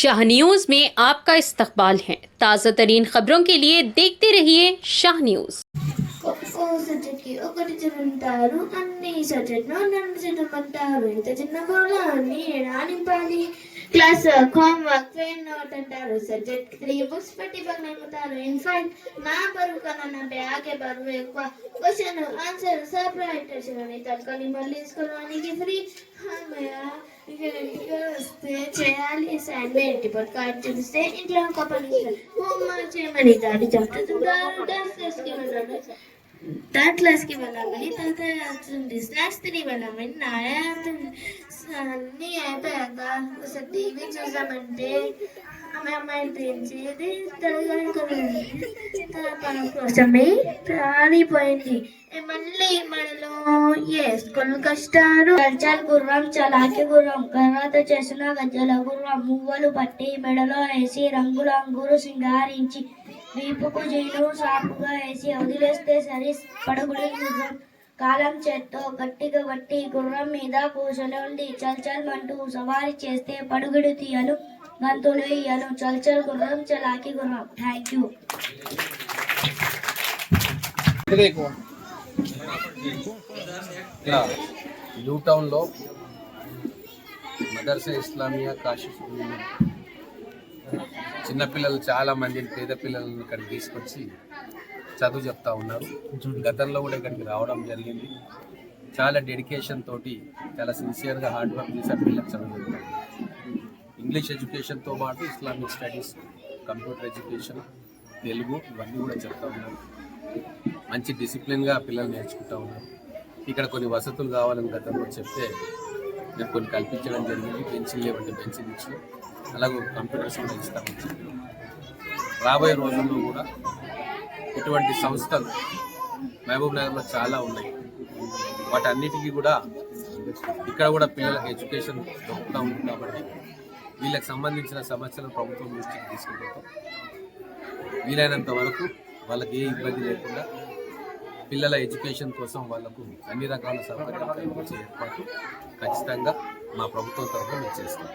Shah news में आपका इस्तकबाल है। ताज़ा तरीन खबरों के लिए देखते रहिए शाह न्यूज। సబ్జెక్ట్కి ఒకటి చదువుతారు, అన్ని సబ్జెక్ట్ను నన్ను చదవమంటారు. ఇంత చిన్న బోర్డుని ఎలా నింపాలి? క్లాస్ హోంవర్క్ ఫెయిల్ నోట్ అంటారు. సబ్జెక్ట్ 3 బుక్స్ పెట్టి పక్కనెమ్ముతారు. ఇన్ఫాక్ట్ నా బరువు కన్నా నా బ్యాగే బరువు ఎక్కువ. క్వశ్చన్ ఆన్సర్ సబ్ట్రాక్షన్ తలకని మళ్ళీ తీసుకోవడానికి ఫ్రీ. వస్తే చేయాలి అసైన్మెంట్ ఇప్పుడు కార్డు చూపిస్తే ఇంట్లో ఒక పని హోంవర్క్ చేయమని దాడి చెప్తుంటారు. థర్డ్ క్లాస్కి వెళ్ళామని తర్వాత వస్తుంది, స్నాక్స్ తిని వెళ్ళామని నాయ అన్నీ అయిపోయాక ఒకసారి టీవీ చూసామంటే అమ్మాయిలు పెంచేది తన పని కోసమే రాలిపోయింది. మళ్ళీ మనలో ఏ స్కూల్ కష్టాలు. గజ్జల గుర్రం, చలాకి గుర్రం, తర్వాత చేసిన గజ్జల గుర్రం మువ్వలు పట్టి మెడలో వేసి రంగుల అంగురు సింగారించి వీపుకు జీను సాపుగా వేసి వదిలేస్తే సరి పడగుడి గుర్రం. కాలం చేత్తో గట్టిగా బట్టి గుర్రం మీద కూర్చొని ఉండి చల్చల్ అంటూ సవారీ చేస్తే పడుగుడు తీయను, గంతులు ఇయ్యను. చల్చల్ గుర్రం, చలాకి గుర్రం. Thank you. న్యూ టౌన్లో మదర్సా ఇస్లామియా కాశీఫ్ చిన్నపిల్లలు చాలా మందిని, పేద పిల్లలను ఇక్కడికి తీసుకొచ్చి చదువు చెప్తా ఉన్నారు. గతంలో కూడా ఇక్కడికి రావడం జరిగింది. చాలా డెడికేషన్ తోటి, చాలా సిన్సియర్గా హార్డ్ వర్క్ చేసే పిల్లలకు చదువు చెప్తారు. ఇంగ్లీష్ ఎడ్యుకేషన్తో పాటు Islamic studies, computer education, Telugu ఇవన్నీ కూడా చెప్తా ఉన్నారు. మంచి డిసిప్లిన్గా పిల్లలు నేర్చుకుంటూ ఉన్నారు. ఇక్కడ కొన్ని వసతులు కావాలని గతంలో చెప్తే మేము కొన్ని కల్పించడం జరిగింది. బెంచ్లు లేవంటే బెంచ్లు ఇచ్చి, అలాగే కంప్యూటర్స్ కూడా ఇస్తామని చెప్పి, రాబోయే రోజుల్లో కూడా ఇటువంటి సంస్థలు మహబూబ్ నగర్లో చాలా ఉన్నాయి. వాటన్నిటికీ కూడా ఇక్కడ కూడా పిల్లలకు ఎడ్యుకేషన్ దొరుకుతూ ఉంది. కాబట్టి వీళ్ళకి సంబంధించిన సమస్యలను ప్రభుత్వం దృష్టికి తీసుకుపోతాం. వీలైనంత వరకు వాళ్ళకి ఏ ఇబ్బంది లేకుండా పిల్లల ఎడ్యుకేషన్ కోసం వాళ్ళకు అన్ని రకాల సౌకర్యాలు కల్పించే ఏర్పాటు ఖచ్చితంగా మా ప్రభుత్వం తరఫున మేము చేస్తాం.